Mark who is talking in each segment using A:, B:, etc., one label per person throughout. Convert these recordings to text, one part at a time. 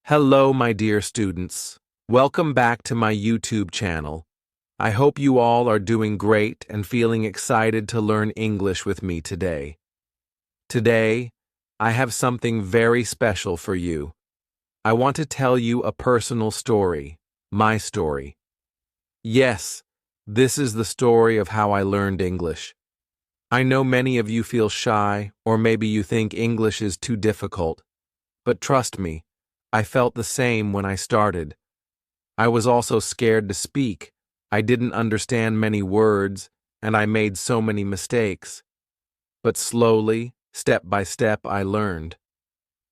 A: Hello, my dear students. Welcome back to my YouTube channel. I hope you all are doing great and feeling excited to learn English with me today. Today, I have something very special for you. I want to tell you a personal story, my story. Yes, this is the story of how I learned English. I know many of you feel shy, or maybe you think English is too difficult. But trust me, I felt the same when I started. I was also scared to speak. I didn't understand many words, and I made so many mistakes. But slowly, step by step, I learned.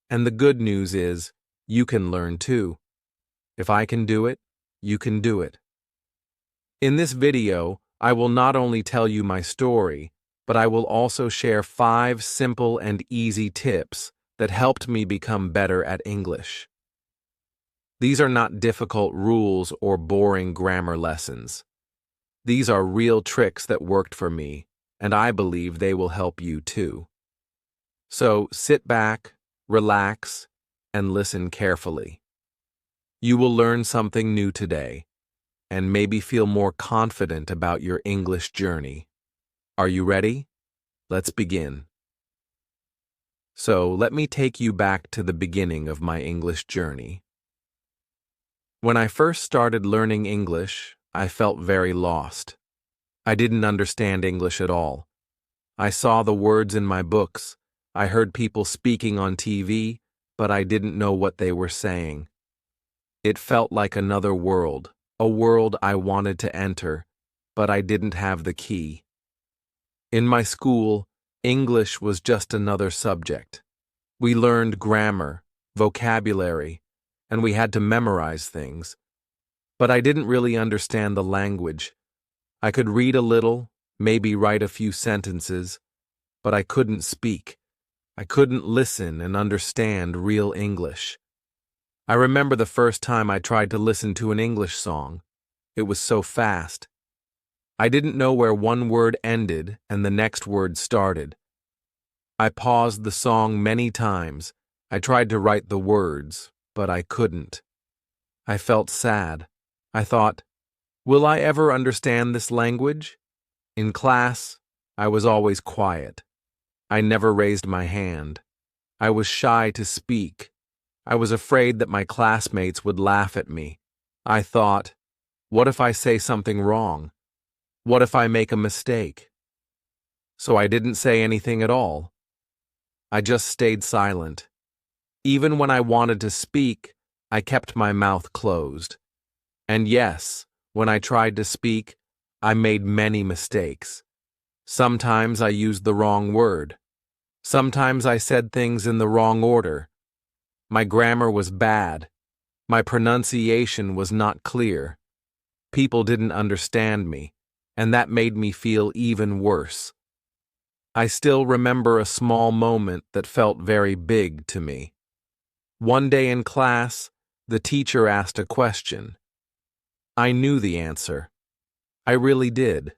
A: And the good news is, you can learn too. If I can do it, you can do it. In this video, I will not only tell you my story, but I will also share 5 simple and easy tips that helped me become better at English. These are not difficult rules or boring grammar lessons. These are real tricks that worked for me, and I believe they will help you too. So sit back, relax, and listen carefully. You will learn something new today, and maybe feel more confident about your English journey. Are you ready? Let's begin. So let me take you back to the beginning of my English journey. When I first started learning English, I felt very lost. I didn't understand English at all. I saw the words in my books. I heard people speaking on TV, but I didn't know what they were saying. It felt like another world, a world I wanted to enter, but I didn't have the key. In my school, English was just another subject. We learned grammar, vocabulary, and we had to memorize things. But I didn't really understand the language. I could read a little, maybe write a few sentences, but I couldn't speak. I couldn't listen and understand real English. I remember the first time I tried to listen to an English song. It was so fast. I didn't know where one word ended and the next word started. I paused the song many times. I tried to write the words, but I couldn't. I felt sad. I thought, will I ever understand this language? In class, I was always quiet. I never raised my hand. I was shy to speak. I was afraid that my classmates would laugh at me. I thought, what if I say something wrong? What if I make a mistake? So I didn't say anything at all. I just stayed silent. Even when I wanted to speak, I kept my mouth closed. And yes, when I tried to speak, I made many mistakes. Sometimes I used the wrong word. Sometimes I said things in the wrong order. My grammar was bad. My pronunciation was not clear. People didn't understand me, and that made me feel even worse. I still remember a small moment that felt very big to me. One day in class, the teacher asked a question. I knew the answer. I really did.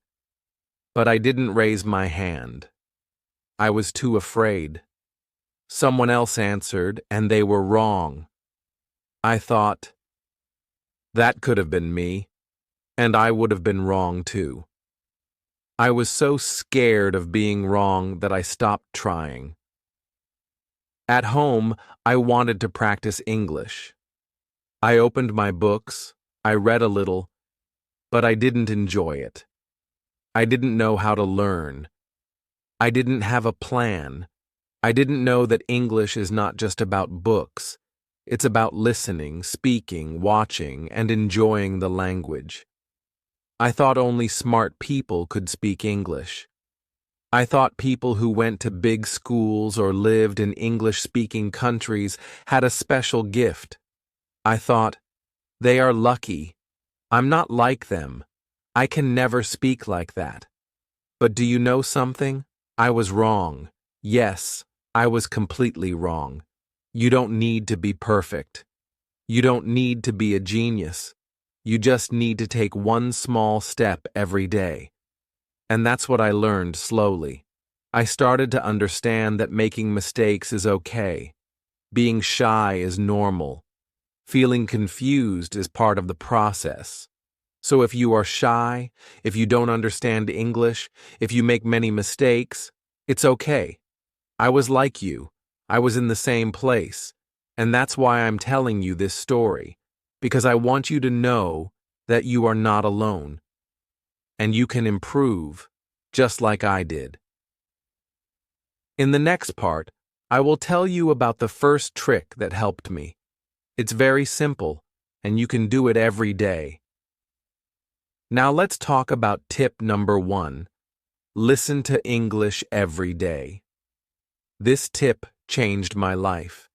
A: But I didn't raise my hand. I was too afraid. Someone else answered, and they were wrong. I thought, that could have been me, and I would have been wrong too. I was so scared of being wrong that I stopped trying. At home, I wanted to practice English. I opened my books, I read a little, but I didn't enjoy it. I didn't know how to learn. I didn't have a plan. I didn't know that English is not just about books. It's about listening, speaking, watching, and enjoying the language. I thought only smart people could speak English. I thought people who went to big schools or lived in English-speaking countries had a special gift. I thought, they are lucky. I'm not like them. I can never speak like that. But do you know something? I was wrong. Yes, I was completely wrong. You don't need to be perfect. You don't need to be a genius. You just need to take one small step every day. And that's what I learned slowly. I started to understand that making mistakes is okay. Being shy is normal. Feeling confused is part of the process. So if you are shy, if you don't understand English, if you make many mistakes, it's okay. I was like you. I was in the same place. And that's why I'm telling you this story, because I want you to know that you are not alone. And you can improve, just like I did. In the next part, I will tell you about the first trick that helped me. It's very simple, and you can do it every day. Now let's talk about tip number 1. Listen to English every day. This tip changed my life.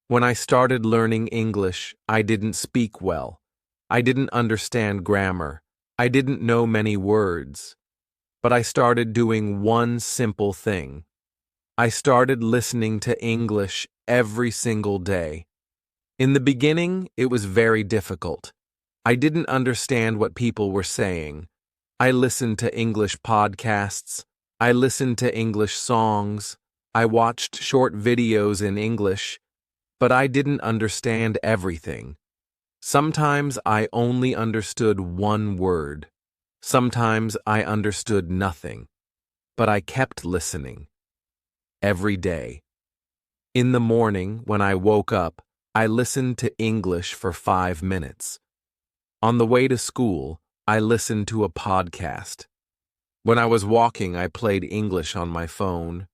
A: When I started learning English, I didn't speak well. I didn't understand grammar. I didn't know many words. But I started doing one simple thing. I started listening to English every single day. In the beginning, it was very difficult. I didn't understand what people were saying. I listened to English podcasts. I listened to English songs. I watched short videos in English, but I didn't understand everything. Sometimes I only understood one word. Sometimes I understood nothing. But I kept listening. Every day. In the morning, when I woke up, I listened to English for 5 minutes. On the way to school, I listened to a podcast. When I was walking, I played English on my phone.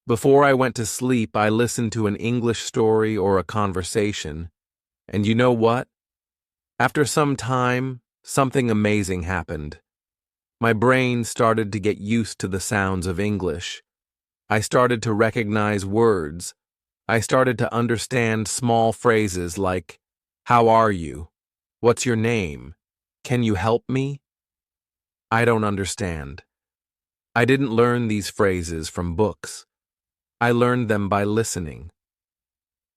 A: Before I went to sleep, I listened to an English story or a conversation. And you know what? After some time, something amazing happened. My brain started to get used to the sounds of English. I started to recognize words. I started to understand small phrases like, "How are you? What's your name? Can you help me?" I don't understand. I didn't learn these phrases from books. I learned them by listening.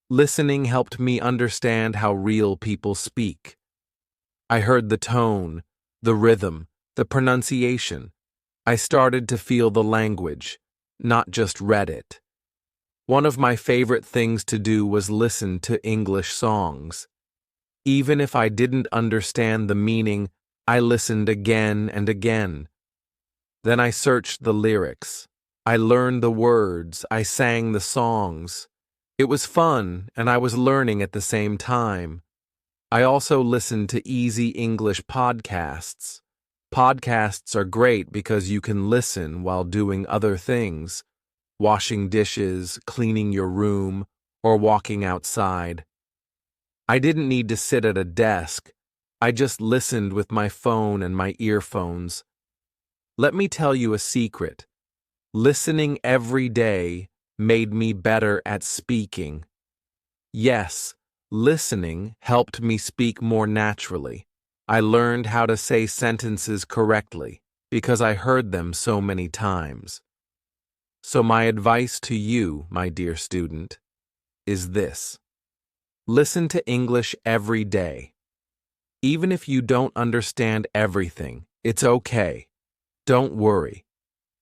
A: Listening helped me understand how real people speak. I heard the tone, the rhythm, the pronunciation. I started to feel the language, not just read it. One of my favorite things to do was listen to English songs. Even if I didn't understand the meaning, I listened again and again. Then I searched the lyrics. I learned the words. I sang the songs. It was fun, and I was learning at the same time. I also listened to easy English podcasts. Podcasts are great because you can listen while doing other things, washing dishes, cleaning your room, or walking outside. I didn't need to sit at a desk. I just listened with my phone and my earphones. Let me tell you a secret. Listening every day made me better at speaking. Yes, listening helped me speak more naturally. I learned how to say sentences correctly because I heard them so many times. So my advice to you, my dear student, is this. Listen to English every day. Even if you don't understand everything, it's okay. Don't worry.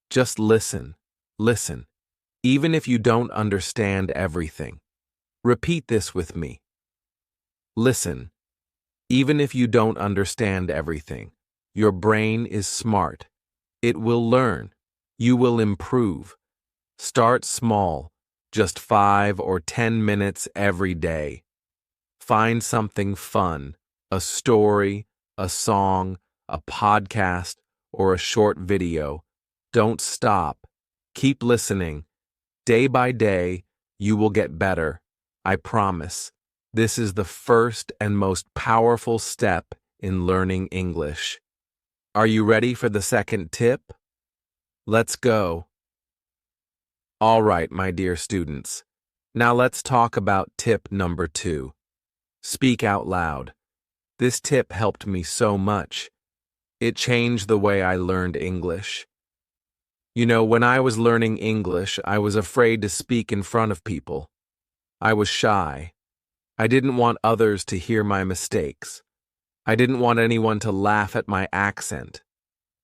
A: Just listen. Listen. Even if you don't understand everything. Repeat this with me. Listen. Even if you don't understand everything, your brain is smart. It will learn. You will improve. Start small, just 5 or 10 minutes every day. Find something fun, a story, a song, a podcast, or a short video. Don't stop. Keep listening. Day by day, you will get better. I promise. This is the first and most powerful step in learning English. Are you ready for the second tip? Let's go. All right, my dear students. Now let's talk about tip number 2. Speak out loud. This tip helped me so much. It changed the way I learned English. You know, when I was learning English, I was afraid to speak in front of people. I was shy. I didn't want others to hear my mistakes. I didn't want anyone to laugh at my accent.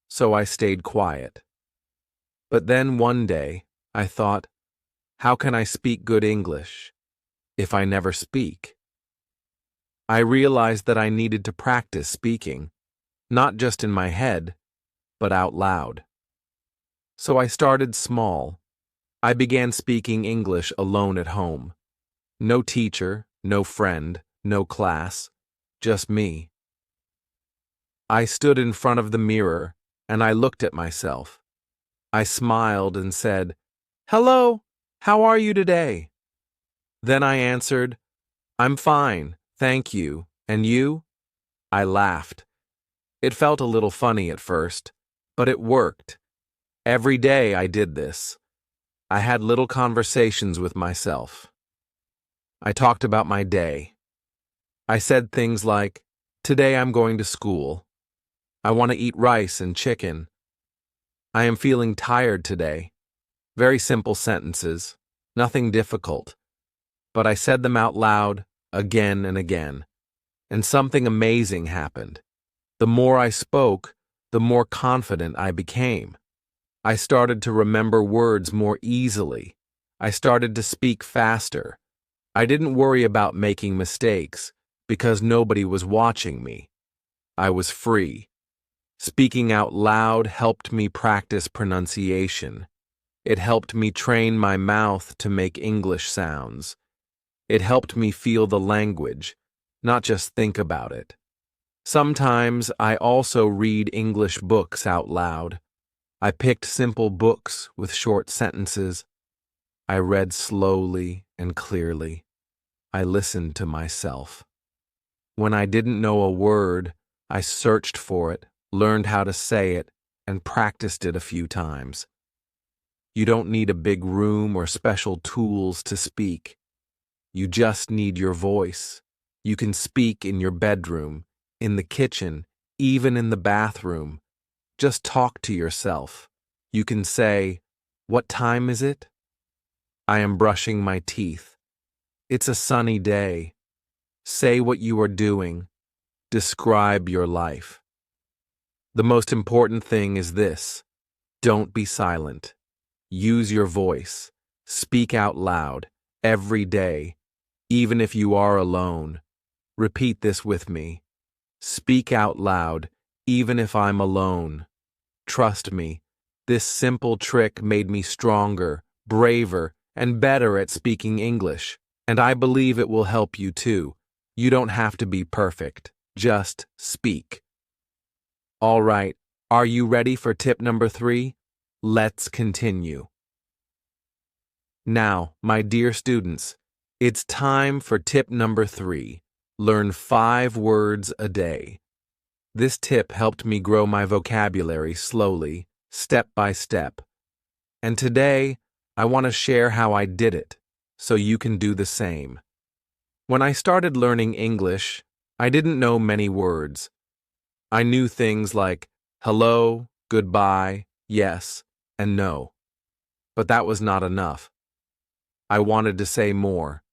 A: So I stayed quiet. But then one day, I thought, how can I speak good English? if I never speak? I realized that I needed to practice speaking, not just in my head, but out loud. So I started small. I began speaking English alone at home. No teacher, no friend, no class, just me. I stood in front of the mirror and I looked at myself. I smiled and said, "Hello, how are you today?" Then I answered, "I'm fine, thank you. And you?" I laughed. It felt a little funny at first, but it worked. Every day I did this. I had little conversations with myself. I talked about my day. I said things like, "Today I'm going to school. I want to eat rice and chicken. I am feeling tired today." Very simple sentences, nothing difficult. But I said them out loud, again and again. And something amazing happened. The more I spoke, the more confident I became. I started to remember words more easily. I started to speak faster. I didn't worry about making mistakes because nobody was watching me. I was free. Speaking out loud helped me practice pronunciation. It helped me train my mouth to make English sounds. It helped me feel the language, not just think about it. Sometimes I also read English books out loud. I picked simple books with short sentences. I read slowly and clearly. I listened to myself. When I didn't know a word, I searched for it, learned how to say it, and practiced it a few times. You don't need a big room or special tools to speak. You just need your voice. You can speak in your bedroom, in the kitchen, even in the bathroom. Just talk to yourself. You can say, "What time is it?" "I am brushing my teeth." "It's a sunny day." Say what you are doing. Describe your life. The most important thing is this: don't be silent. Use your voice. Speak out loud, every day, even if you are alone. Repeat this with me. Speak out loud, even if I'm alone. Trust me, this simple trick made me stronger, braver, and better at speaking English, and I believe it will help you too. You don't have to be perfect. Just speak. All right, are you ready for tip number 3? Let's continue. Now, my dear students, it's time for tip number 3. Learn 5 words a day. This tip helped me grow my vocabulary slowly, step by step. And today, I want to share how I did it, so you can do the same. When I started learning English, I didn't know many words. I knew things like hello, goodbye, yes, and no. But that was not enough. I wanted to say more.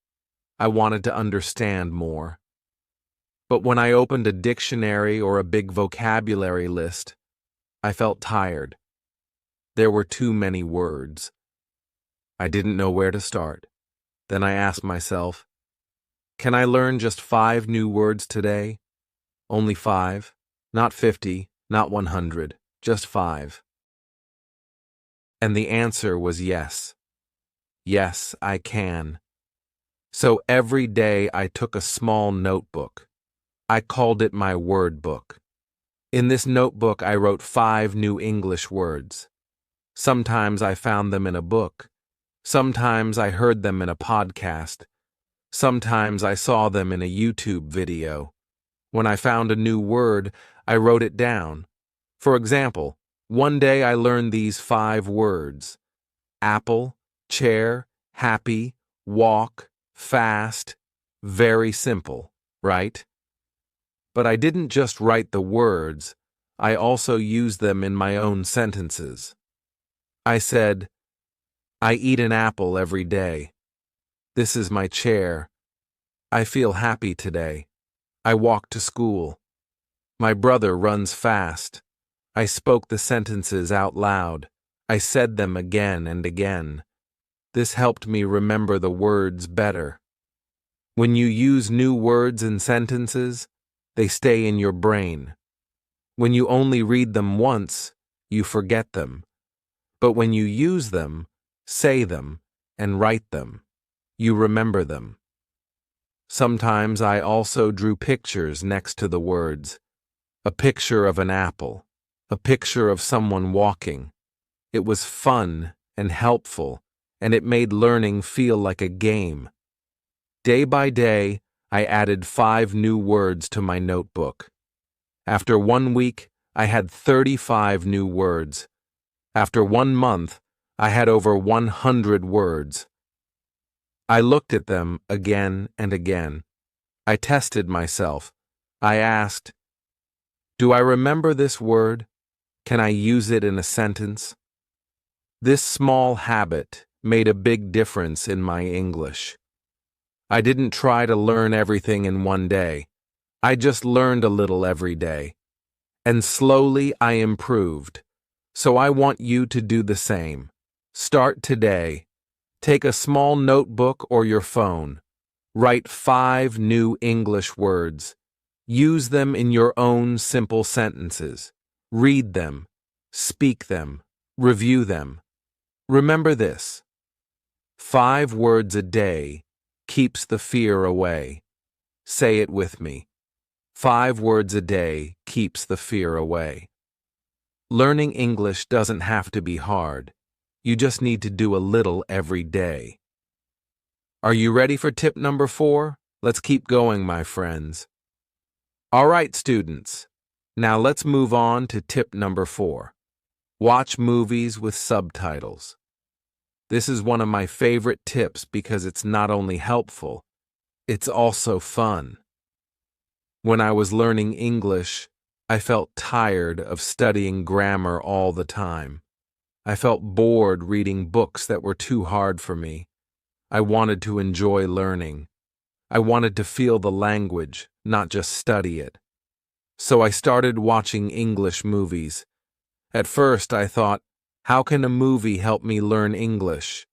A: I wanted to understand more. But when I opened a dictionary or a big vocabulary list, I felt tired. There were too many words. I didn't know where to start. Then I asked myself, can I learn just 5 new words today? Only 5? Not 50, not 100, just 5. And the answer was yes. Yes, I can. So every day I took a small notebook. I called it my word book. In this notebook I wrote 5 new English words. Sometimes I found them in a book. Sometimes I heard them in a podcast. Sometimes I saw them in a YouTube video. When I found a new word, I wrote it down. For example, one day I learned these 5 words: apple, chair, happy, walk, fast. Very simple, right? But I didn't just write the words, I also used them in my own sentences. I said, I eat an apple every day. This is my chair. I feel happy today. I walk to school. My brother runs fast. I spoke the sentences out loud. I said them again and again. This helped me remember the words better. When you use new words and sentences, they stay in your brain. When you only read them once, you forget them. But when you use them, say them, and write them, you remember them. Sometimes I also drew pictures next to the words. A picture of an apple, a picture of someone walking. It was fun and helpful, and it made learning feel like a game. Day by day, I added 5 new words to my notebook. After 1 week, I had 35 new words. After 1 month, I had over 100 words. I looked at them again and again. I tested myself. I asked, do I remember this word? Can I use it in a sentence? This small habit made a big difference in my English. I didn't try to learn everything in one day. I just learned a little every day. And slowly I improved. So I want you to do the same. Start today. Take a small notebook or your phone. Write 5 new English words. Use them in your own simple sentences. Read them. Speak them. Review them. Remember this. 5 words a day keeps the fear away. Say it with me. 5 words a day keeps the fear away. Learning English doesn't have to be hard. You just need to do a little every day. Are you ready for tip number 4? Let's keep going, my friends. All right, students. Now let's move on to tip number 4. Watch movies with subtitles. This is one of my favorite tips because it's not only helpful, it's also fun. When I was learning English, I felt tired of studying grammar all the time. I felt bored reading books that were too hard for me. I wanted to enjoy learning. I wanted to feel the language, not just study it. So I started watching English movies. At first I thought, how can a movie help me learn English?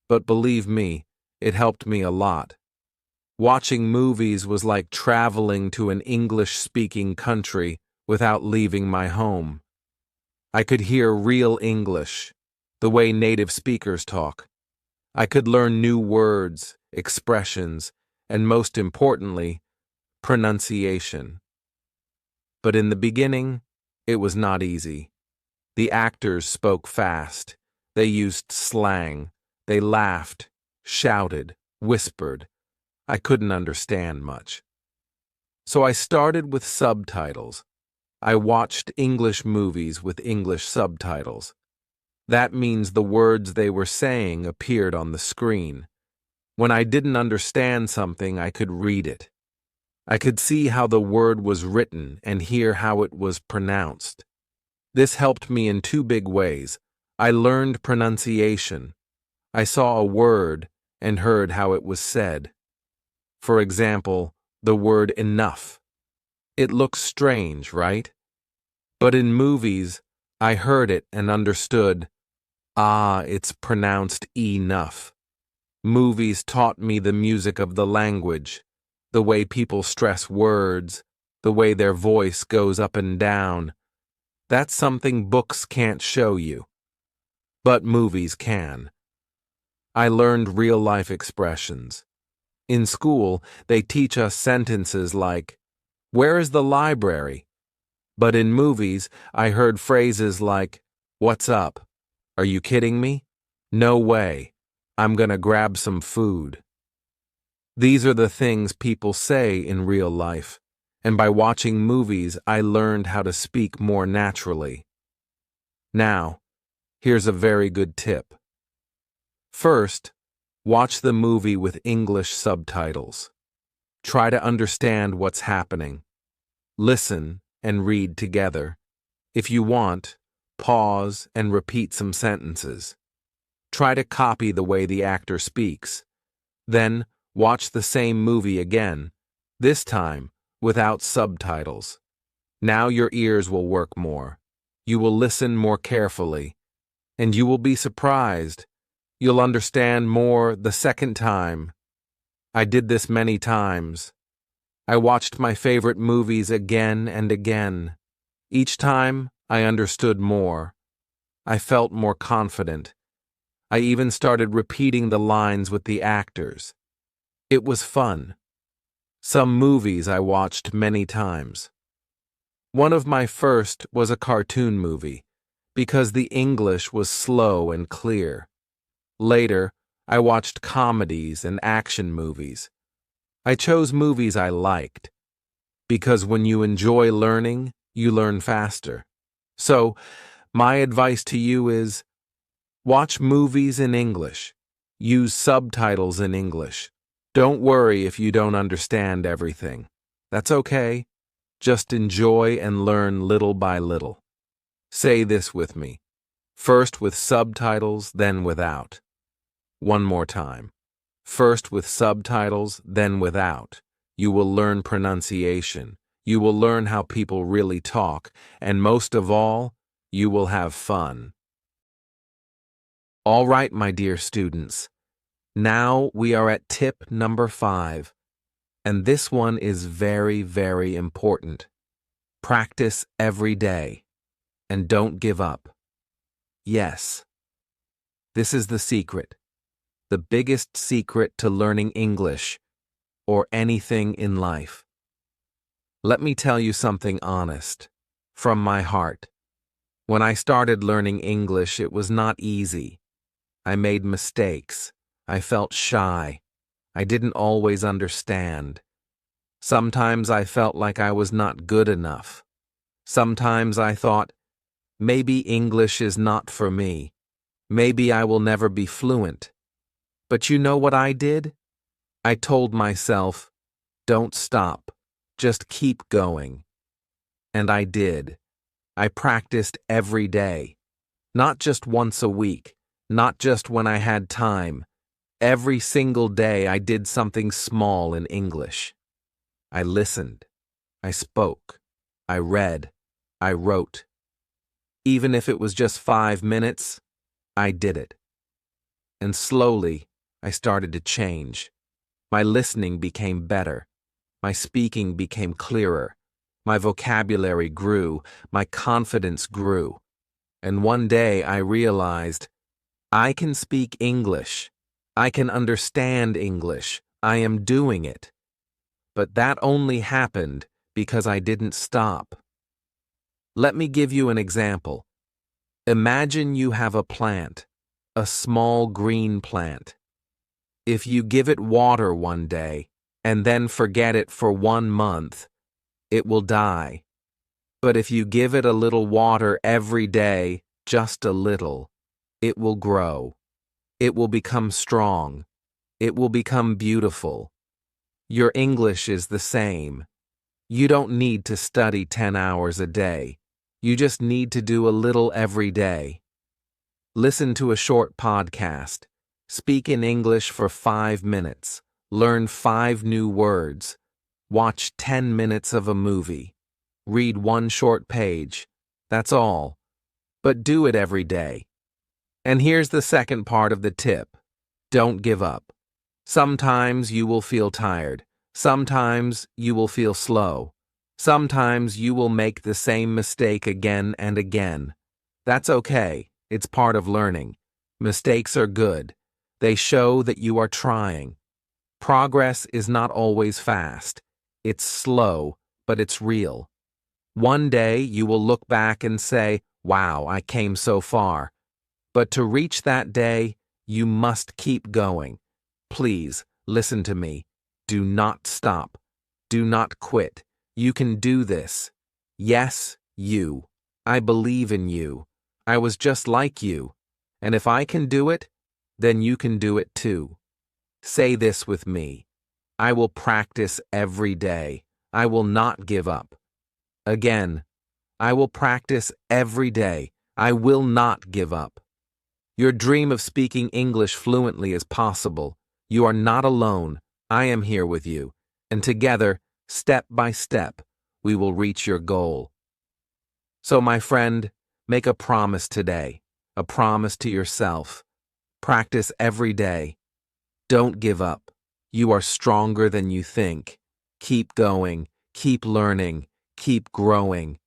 A: But believe me, it helped me a lot. Watching movies was like traveling to an English-speaking country without leaving my home. I could hear real English, the way native speakers talk. I could learn new words, expressions, and most importantly, pronunciation. But in the beginning, it was not easy. The actors spoke fast. They used slang. They laughed, shouted, whispered. I couldn't understand much. So I started with subtitles. I watched English movies with English subtitles. That means the words they were saying appeared on the screen. When I didn't understand something, I could read it. I could see how the word was written and hear how it was pronounced. This helped me in 2 big ways. I learned pronunciation. I saw a word and heard how it was said. For example, the word enough. It looks strange, right? But in movies, I heard it and understood, it's pronounced enough. Movies taught me the music of the language, the way people stress words, the way their voice goes up and down. That's something books can't show you, but movies can. I learned real-life expressions. In school, they teach us sentences like, "Where is the library?" But in movies, I heard phrases like, "What's up? Are you kidding me? No way. I'm gonna grab some food." These are the things people say in real life, and by watching movies, I learned how to speak more naturally. Now, here's a very good tip. First, watch the movie with English subtitles. Try to understand what's happening. Listen and read together. If you want, pause and repeat some sentences. Try to copy the way the actor speaks. Then, watch the same movie again, this time without subtitles. Now your ears will work more. You will listen more carefully. And you will be surprised. You'll understand more the second time. I did this many times. I watched my favorite movies again and again. Each time, I understood more. I felt more confident. I even started repeating the lines with the actors. It was fun. Some movies I watched many times. One of my first was a cartoon movie, because the English was slow and clear. Later, I watched comedies and action movies. I chose movies I liked, because when you enjoy learning, you learn faster. So, my advice to you is, watch movies in English. Use subtitles in English. Don't worry if you don't understand everything. That's okay. Just enjoy and learn little by little. Say this with me. First with subtitles, then without. One more time. First with subtitles, then without. You will learn pronunciation. You will learn how people really talk. And most of all, you will have fun. All right, my dear students. Now we are at tip number 5. And this one is very, very important. Practice every day. And don't give up. Yes. This is the secret. The biggest secret to learning English, or anything in life. Let me tell you something honest, from my heart. When I started learning English, it was not easy. I made mistakes. I felt shy. I didn't always understand. Sometimes I felt like I was not good enough. Sometimes I thought, maybe English is not for me. Maybe I will never be fluent. But you know what I did? I told myself, don't stop. Just keep going. And I did. I practiced every day. Not just once a week. Not just when I had time. Every single day I did something small in English. I listened. I spoke. I read. I wrote. Even if it was just 5 minutes, I did it. And slowly, I started to change. My listening became better. My speaking became clearer. My vocabulary grew. My confidence grew. And one day I realized, I can speak English. I can understand English. I am doing it. But that only happened because I didn't stop. Let me give you an example. Imagine you have a plant, a small green plant. If you give it water one day and then forget it for 1 month, it will die. But if you give it a little water every day, just a little, it will grow. It will become strong. It will become beautiful. Your English is the same. You don't need to study 10 hours a day. You just need to do a little every day. Listen to a short podcast. Speak in English for 5 minutes. Learn 5 new words. Watch 10 minutes of a movie. Read 1 short page. That's all. But do it every day. And here's the second part of the tip. Don't give up. Sometimes you will feel tired. Sometimes you will feel slow. Sometimes you will make the same mistake again and again. That's okay. It's part of learning. Mistakes are good. They show that you are trying. Progress is not always fast. It's slow, but it's real. One day you will look back and say, wow, I came so far. But to reach that day, you must keep going. Please, listen to me. Do not stop. Do not quit. You can do this. Yes, you. I believe in you. I was just like you. And if I can do it, then you can do it too. Say this with me. I will practice every day. I will not give up. Again, I will practice every day. I will not give up. Your dream of speaking English fluently is possible. You are not alone. I am here with you. And together, step by step, we will reach your goal. So, my friend, make a promise today. A promise to yourself. Practice every day. Don't give up. You are stronger than you think. Keep going, keep learning, keep growing,